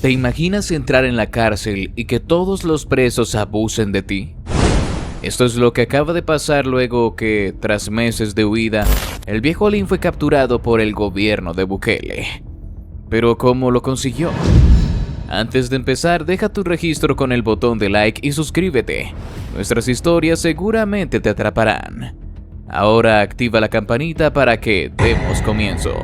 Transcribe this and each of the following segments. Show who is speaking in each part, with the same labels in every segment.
Speaker 1: ¿Te imaginas entrar en la cárcel y que todos los presos abusen de ti? Esto es lo que acaba de pasar luego que, tras meses de huida, el viejo Lin fue capturado por el gobierno de Bukele. Pero ¿cómo lo consiguió? Antes de empezar, deja tu registro con el botón de like y suscríbete. Nuestras historias seguramente te atraparán. Ahora activa la campanita para que demos comienzo.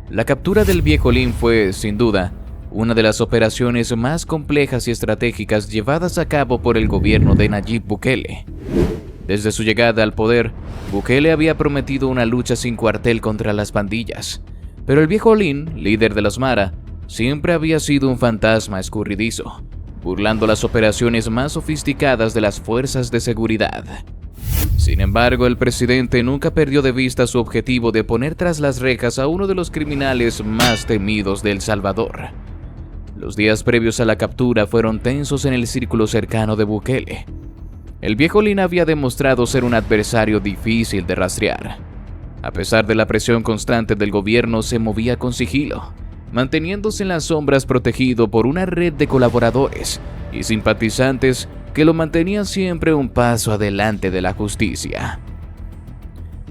Speaker 1: La captura del viejo Lin fue, sin duda, una de las operaciones más complejas y estratégicas llevadas a cabo por el gobierno de Nayib Bukele. Desde su llegada al poder, Bukele había prometido una lucha sin cuartel contra las pandillas, pero el viejo Lin, líder de los Mara, siempre había sido un fantasma escurridizo, burlando las operaciones más sofisticadas de las fuerzas de seguridad. Sin embargo, el presidente nunca perdió de vista su objetivo de poner tras las rejas a uno de los criminales más temidos de El Salvador. Los días previos a la captura fueron tensos en el círculo cercano de Bukele. El viejo Lin había demostrado ser un adversario difícil de rastrear. A pesar de la presión constante del gobierno, se movía con sigilo, manteniéndose en las sombras protegido por una red de colaboradores y simpatizantes que lo mantenían siempre un paso adelante de la justicia.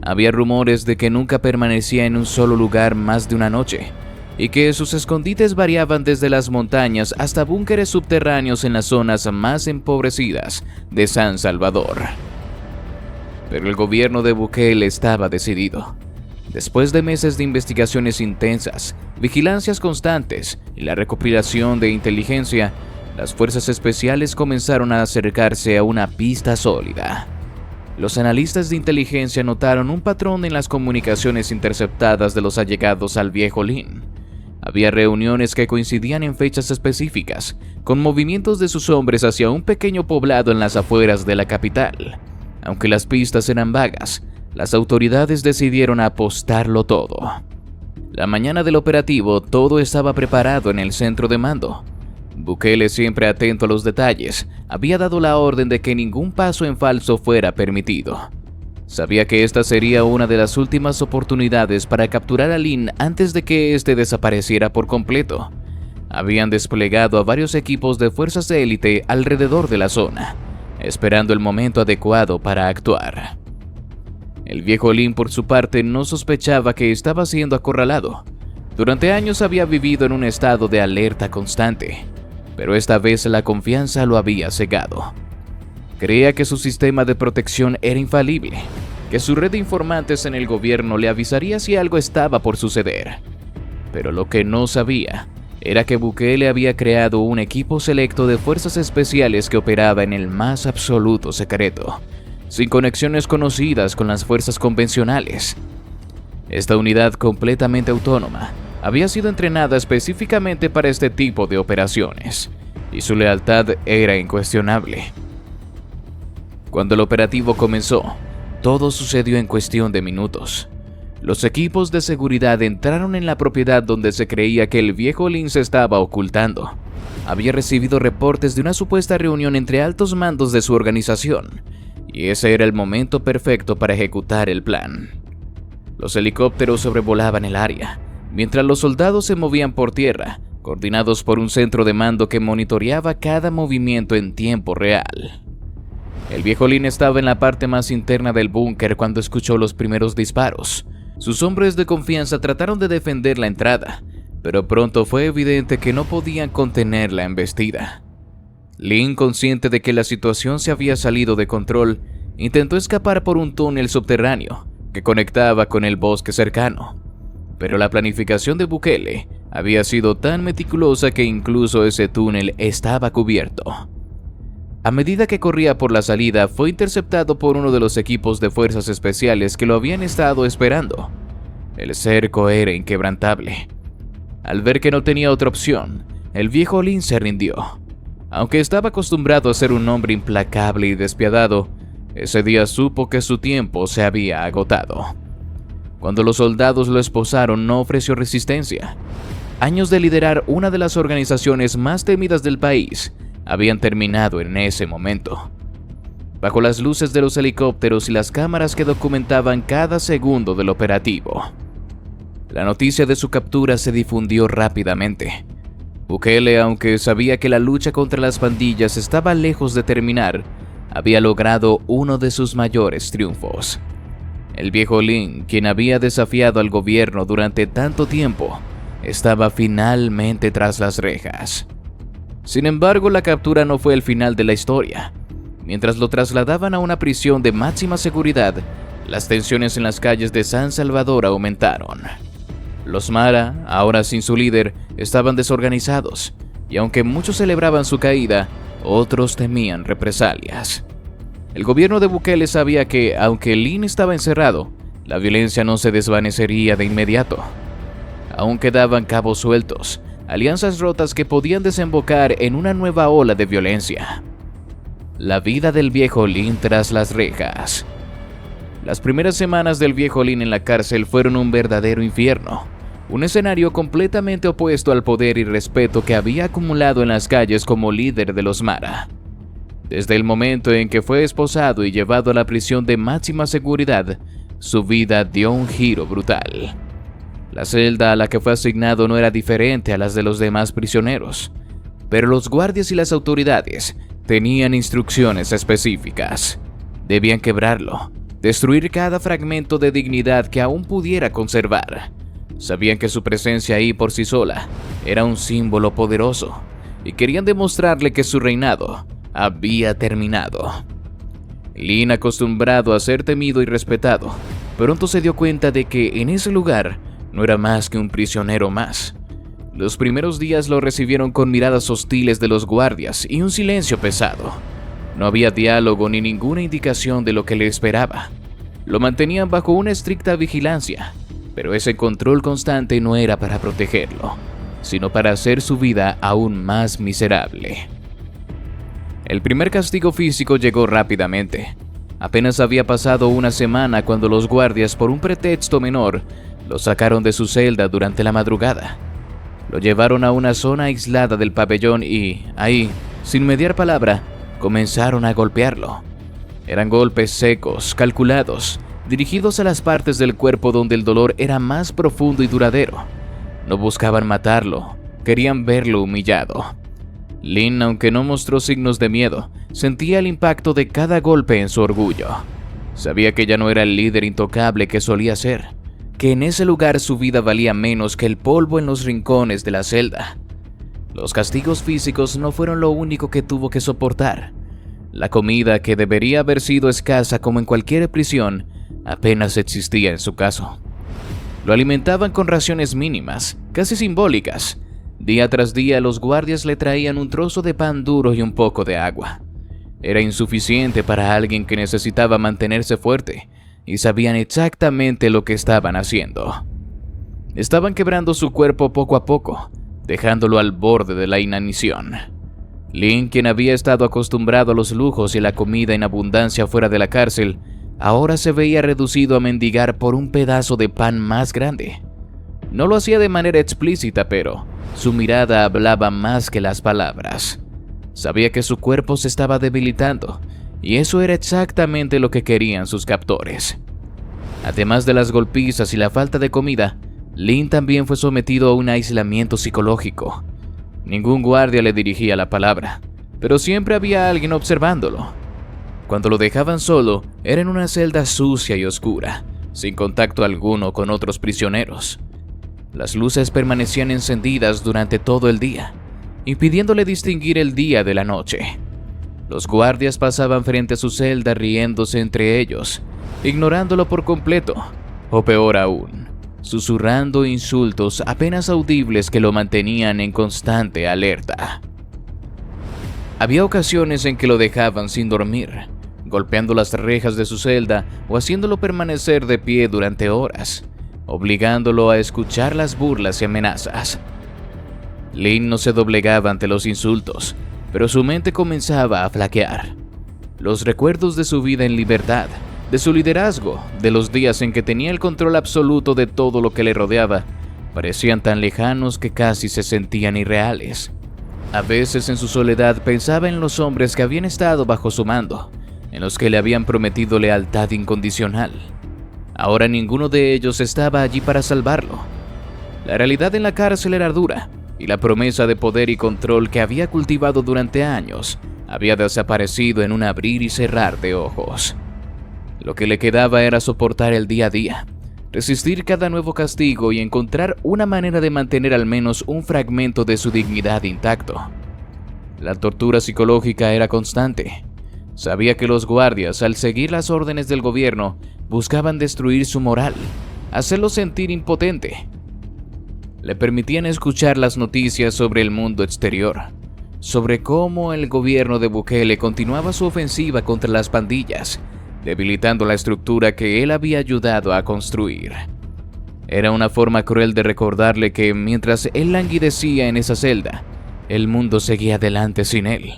Speaker 1: Había rumores de que nunca permanecía en un solo lugar más de una noche, y que sus escondites variaban desde las montañas hasta búnkeres subterráneos en las zonas más empobrecidas de San Salvador. Pero el gobierno de Bukele estaba decidido. Después de meses de investigaciones intensas, vigilancias constantes y la recopilación de inteligencia, las fuerzas especiales comenzaron a acercarse a una pista sólida. Los analistas de inteligencia notaron un patrón en las comunicaciones interceptadas de los allegados al viejo Lin. Había reuniones que coincidían en fechas específicas, con movimientos de sus hombres hacia un pequeño poblado en las afueras de la capital. Aunque las pistas eran vagas, las autoridades decidieron apostarlo todo. La mañana del operativo, todo estaba preparado en el centro de mando. Bukele, siempre atento a los detalles, había dado la orden de que ningún paso en falso fuera permitido. Sabía que esta sería una de las últimas oportunidades para capturar a Lin antes de que éste desapareciera por completo. Habían desplegado a varios equipos de fuerzas de élite alrededor de la zona, esperando el momento adecuado para actuar. El viejo Lin, por su parte, no sospechaba que estaba siendo acorralado. Durante años había vivido en un estado de alerta constante, pero esta vez la confianza lo había cegado. Creía que su sistema de protección era infalible, que su red de informantes en el gobierno le avisaría si algo estaba por suceder. Pero lo que no sabía era que Bukele había creado un equipo selecto de fuerzas especiales que operaba en el más absoluto secreto, sin conexiones conocidas con las fuerzas convencionales. Esta unidad completamente autónoma había sido entrenada específicamente para este tipo de operaciones, y su lealtad era incuestionable. Cuando el operativo comenzó, todo sucedió en cuestión de minutos. Los equipos de seguridad entraron en la propiedad donde se creía que el viejo Lin se estaba ocultando. Había recibido reportes de una supuesta reunión entre altos mandos de su organización, y ese era el momento perfecto para ejecutar el plan. Los helicópteros sobrevolaban el área, mientras los soldados se movían por tierra, coordinados por un centro de mando que monitoreaba cada movimiento en tiempo real. El viejo Lin estaba en la parte más interna del búnker cuando escuchó los primeros disparos. Sus hombres de confianza trataron de defender la entrada, pero pronto fue evidente que no podían contener la embestida. Lin, consciente de que la situación se había salido de control, intentó escapar por un túnel subterráneo que conectaba con el bosque cercano. Pero la planificación de Bukele había sido tan meticulosa que incluso ese túnel estaba cubierto. A medida que corría por la salida, fue interceptado por uno de los equipos de fuerzas especiales que lo habían estado esperando. El cerco era inquebrantable. Al ver que no tenía otra opción, el viejo Lin se rindió. Aunque estaba acostumbrado a ser un hombre implacable y despiadado, ese día supo que su tiempo se había agotado. Cuando los soldados lo esposaron, no ofreció resistencia. Años de liderar una de las organizaciones más temidas del país habían terminado en ese momento. Bajo las luces de los helicópteros y las cámaras que documentaban cada segundo del operativo, la noticia de su captura se difundió rápidamente. Bukele, aunque sabía que la lucha contra las pandillas estaba lejos de terminar, había logrado uno de sus mayores triunfos. El viejo Lin, quien había desafiado al gobierno durante tanto tiempo, estaba finalmente tras las rejas. Sin embargo, la captura no fue el final de la historia. Mientras lo trasladaban a una prisión de máxima seguridad, las tensiones en las calles de San Salvador aumentaron. Los Mara, ahora sin su líder, estaban desorganizados, y aunque muchos celebraban su caída, otros temían represalias. El gobierno de Bukele sabía que, aunque Lin estaba encerrado, la violencia no se desvanecería de inmediato. Aún quedaban cabos sueltos, alianzas rotas que podían desembocar en una nueva ola de violencia. La vida del viejo Lin tras las rejas. Las primeras semanas del viejo Lin en la cárcel fueron un verdadero infierno, un escenario completamente opuesto al poder y respeto que había acumulado en las calles como líder de los Mara. Desde el momento en que fue esposado y llevado a la prisión de máxima seguridad, su vida dio un giro brutal. La celda a la que fue asignado no era diferente a las de los demás prisioneros, pero los guardias y las autoridades tenían instrucciones específicas. Debían quebrarlo, destruir cada fragmento de dignidad que aún pudiera conservar. Sabían que su presencia ahí por sí sola era un símbolo poderoso, y querían demostrarle que su reinado había terminado. Lin, acostumbrado a ser temido y respetado, pronto se dio cuenta de que en ese lugar no era más que un prisionero más. Los primeros días lo recibieron con miradas hostiles de los guardias y un silencio pesado. No había diálogo ni ninguna indicación de lo que le esperaba. Lo mantenían bajo una estricta vigilancia, pero ese control constante no era para protegerlo, sino para hacer su vida aún más miserable. El primer castigo físico llegó rápidamente. Apenas había pasado una semana cuando los guardias, por un pretexto menor, lo sacaron de su celda durante la madrugada. Lo llevaron a una zona aislada del pabellón y, ahí, sin mediar palabra, comenzaron a golpearlo. Eran golpes secos, calculados, dirigidos a las partes del cuerpo donde el dolor era más profundo y duradero. No buscaban matarlo, querían verlo humillado. Lin, aunque no mostró signos de miedo, sentía el impacto de cada golpe en su orgullo. Sabía que ya no era el líder intocable que solía ser, que en ese lugar su vida valía menos que el polvo en los rincones de la celda. Los castigos físicos no fueron lo único que tuvo que soportar. La comida, que debería haber sido escasa como en cualquier prisión, apenas existía en su caso. Lo alimentaban con raciones mínimas, casi simbólicas. Día tras día los guardias le traían un trozo de pan duro y un poco de agua. Era insuficiente para alguien que necesitaba mantenerse fuerte, y sabían exactamente lo que estaban haciendo. Estaban quebrando su cuerpo poco a poco, dejándolo al borde de la inanición. Lin, quien había estado acostumbrado a los lujos y la comida en abundancia fuera de la cárcel, ahora se veía reducido a mendigar por un pedazo de pan más grande. No lo hacía de manera explícita, pero su mirada hablaba más que las palabras. Sabía que su cuerpo se estaba debilitando, y eso era exactamente lo que querían sus captores. Además de las golpizas y la falta de comida, Lin también fue sometido a un aislamiento psicológico. Ningún guardia le dirigía la palabra, pero siempre había alguien observándolo. Cuando lo dejaban solo, era en una celda sucia y oscura, sin contacto alguno con otros prisioneros. Las luces permanecían encendidas durante todo el día, impidiéndole distinguir el día de la noche. Los guardias pasaban frente a su celda riéndose entre ellos, ignorándolo por completo, o peor aún, susurrando insultos apenas audibles que lo mantenían en constante alerta. Había ocasiones en que lo dejaban sin dormir, golpeando las rejas de su celda o haciéndolo permanecer de pie durante horas, obligándolo a escuchar las burlas y amenazas. Lin no se doblegaba ante los insultos, pero su mente comenzaba a flaquear. Los recuerdos de su vida en libertad, de su liderazgo, de los días en que tenía el control absoluto de todo lo que le rodeaba, parecían tan lejanos que casi se sentían irreales. A veces en su soledad pensaba en los hombres que habían estado bajo su mando, en los que le habían prometido lealtad incondicional. Ahora ninguno de ellos estaba allí para salvarlo. La realidad en la cárcel era dura, y la promesa de poder y control que había cultivado durante años había desaparecido en un abrir y cerrar de ojos. Lo que le quedaba era soportar el día a día, resistir cada nuevo castigo y encontrar una manera de mantener al menos un fragmento de su dignidad intacto. La tortura psicológica era constante. Sabía que los guardias, al seguir las órdenes del gobierno, buscaban destruir su moral, hacerlo sentir impotente. Le permitían escuchar las noticias sobre el mundo exterior, sobre cómo el gobierno de Bukele continuaba su ofensiva contra las pandillas, debilitando la estructura que él había ayudado a construir. Era una forma cruel de recordarle que mientras él languidecía en esa celda, el mundo seguía adelante sin él.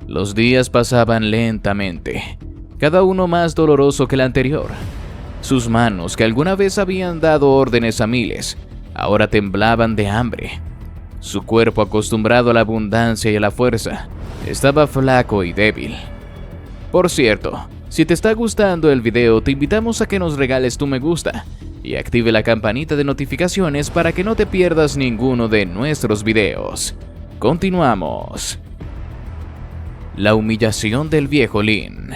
Speaker 1: Los días pasaban lentamente, cada uno más doloroso que el anterior. Sus manos, que alguna vez habían dado órdenes a miles, ahora temblaban de hambre. Su cuerpo, acostumbrado a la abundancia y a la fuerza, estaba flaco y débil. Por cierto, si te está gustando el video, te invitamos a que nos regales tu me gusta y active la campanita de notificaciones para que no te pierdas ninguno de nuestros videos. Continuamos. La humillación del viejo Lin.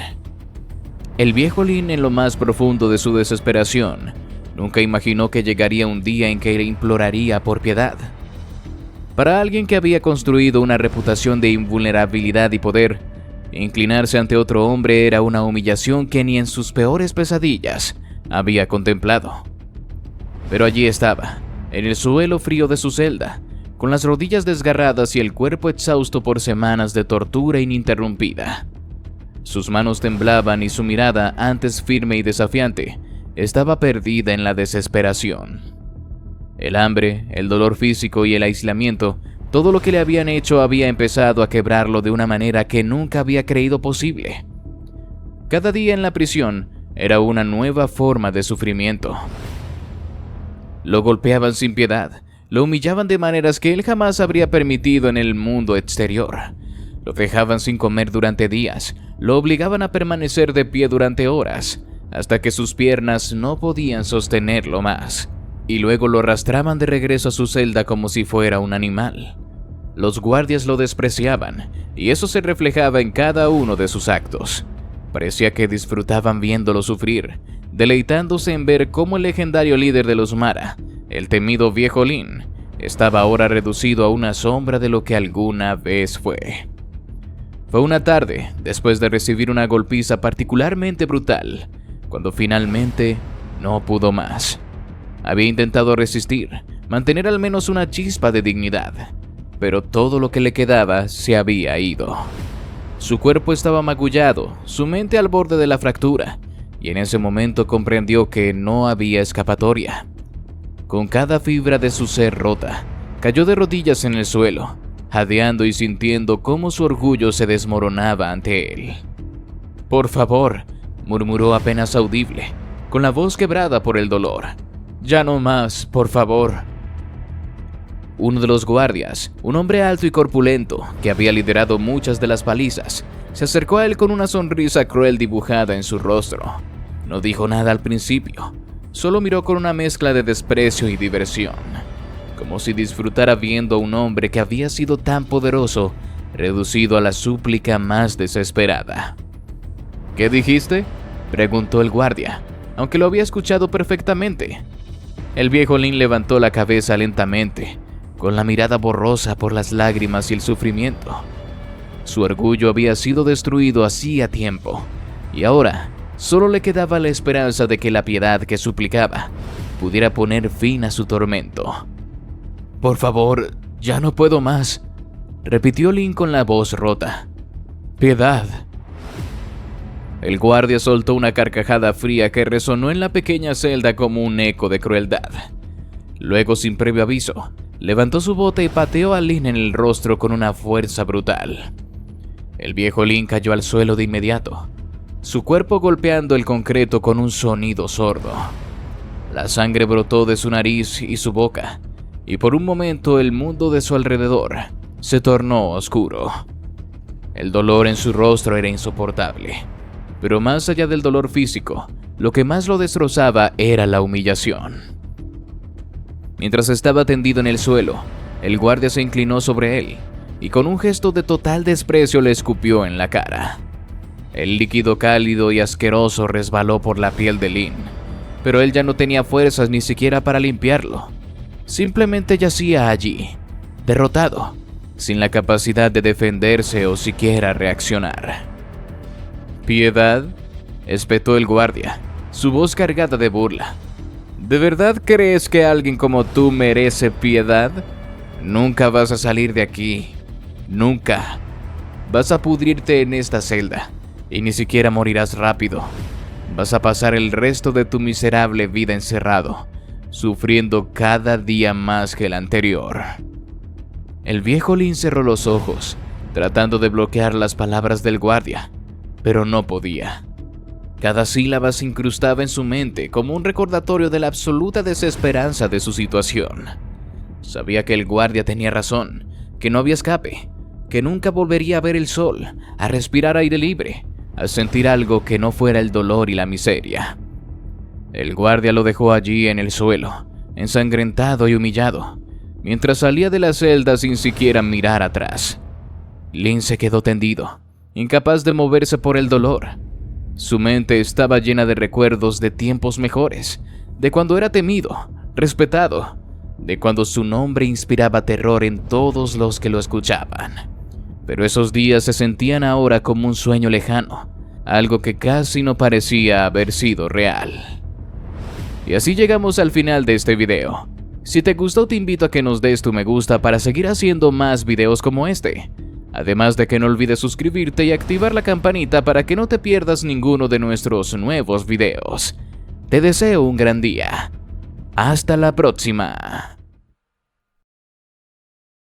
Speaker 1: El viejo Lin, en lo más profundo de su desesperación, nunca imaginó que llegaría un día en que le imploraría por piedad. Para alguien que había construido una reputación de invulnerabilidad y poder, inclinarse ante otro hombre era una humillación que ni en sus peores pesadillas había contemplado. Pero allí estaba, en el suelo frío de su celda, con las rodillas desgarradas y el cuerpo exhausto por semanas de tortura ininterrumpida. Sus manos temblaban y su mirada, antes firme y desafiante, estaba perdida en la desesperación. El hambre, el dolor físico y el aislamiento, todo lo que le habían hecho había empezado a quebrarlo de una manera que nunca había creído posible. Cada día en la prisión era una nueva forma de sufrimiento. Lo golpeaban sin piedad, lo humillaban de maneras que él jamás habría permitido en el mundo exterior. Lo dejaban sin comer durante días, lo obligaban a permanecer de pie durante horas, hasta que sus piernas no podían sostenerlo más, y luego lo arrastraban de regreso a su celda como si fuera un animal. Los guardias lo despreciaban, y eso se reflejaba en cada uno de sus actos. Parecía que disfrutaban viéndolo sufrir, deleitándose en ver cómo el legendario líder de los Mara, el temido viejo Lin, estaba ahora reducido a una sombra de lo que alguna vez fue. Fue una tarde, después de recibir una golpiza particularmente brutal, cuando finalmente no pudo más. Había intentado resistir, mantener al menos una chispa de dignidad, pero todo lo que le quedaba se había ido. Su cuerpo estaba magullado, su mente al borde de la fractura, y en ese momento comprendió que no había escapatoria. Con cada fibra de su ser rota, cayó de rodillas en el suelo, jadeando y sintiendo cómo su orgullo se desmoronaba ante él. «Por favor», murmuró apenas audible, con la voz quebrada por el dolor. «Ya no más, por favor». Uno de los guardias, un hombre alto y corpulento, que había liderado muchas de las palizas, se acercó a él con una sonrisa cruel dibujada en su rostro. No dijo nada al principio, solo miró con una mezcla de desprecio y diversión, como si disfrutara viendo a un hombre que había sido tan poderoso, reducido a la súplica más desesperada. «¿Qué dijiste?», preguntó el guardia, aunque lo había escuchado perfectamente. El viejo Lin levantó la cabeza lentamente, con la mirada borrosa por las lágrimas y el sufrimiento. Su orgullo había sido destruido hacía tiempo, y ahora solo le quedaba la esperanza de que la piedad que suplicaba pudiera poner fin a su tormento. «Por favor, ya no puedo más», repitió Lin con la voz rota. «Piedad». El guardia soltó una carcajada fría que resonó en la pequeña celda como un eco de crueldad. Luego, sin previo aviso, levantó su bote y pateó a Lin en el rostro con una fuerza brutal. El viejo Lin cayó al suelo de inmediato, su cuerpo golpeando el concreto con un sonido sordo. La sangre brotó de su nariz y su boca, y por un momento el mundo de su alrededor se tornó oscuro. El dolor en su rostro era insoportable, pero más allá del dolor físico, lo que más lo destrozaba era la humillación. Mientras estaba tendido en el suelo, El guardia se inclinó sobre él y con un gesto de total desprecio le escupió en la cara. El líquido cálido y asqueroso resbaló por la piel de Lin, pero él ya no tenía fuerzas ni siquiera para limpiarlo. Simplemente yacía allí, derrotado, sin la capacidad de defenderse o siquiera reaccionar. «¿Piedad?», espetó el guardia, su voz cargada de burla. «¿De verdad crees que alguien como tú merece piedad? Nunca vas a salir de aquí. Nunca. Vas a pudrirte en esta celda y ni siquiera morirás rápido. Vas a pasar el resto de tu miserable vida encerrado, sufriendo cada día más que el anterior». El viejo Lin cerró los ojos, tratando de bloquear las palabras del guardia, pero no podía. Cada sílaba se incrustaba en su mente como un recordatorio de la absoluta desesperanza de su situación. Sabía que el guardia tenía razón, que no había escape, que nunca volvería a ver el sol, a respirar aire libre, a sentir algo que no fuera el dolor y la miseria. El guardia lo dejó allí en el suelo, ensangrentado y humillado, mientras salía de la celda sin siquiera mirar atrás. Lin se quedó tendido, incapaz de moverse por el dolor. Su mente estaba llena de recuerdos de tiempos mejores, de cuando era temido, respetado, de cuando su nombre inspiraba terror en todos los que lo escuchaban. Pero esos días se sentían ahora como un sueño lejano, algo que casi no parecía haber sido real. Y así llegamos al final de este video. Si te gustó, te invito a que nos des tu me gusta para seguir haciendo más videos como este. Además de que no olvides suscribirte y activar la campanita para que no te pierdas ninguno de nuestros nuevos videos. Te deseo un gran día. Hasta la próxima.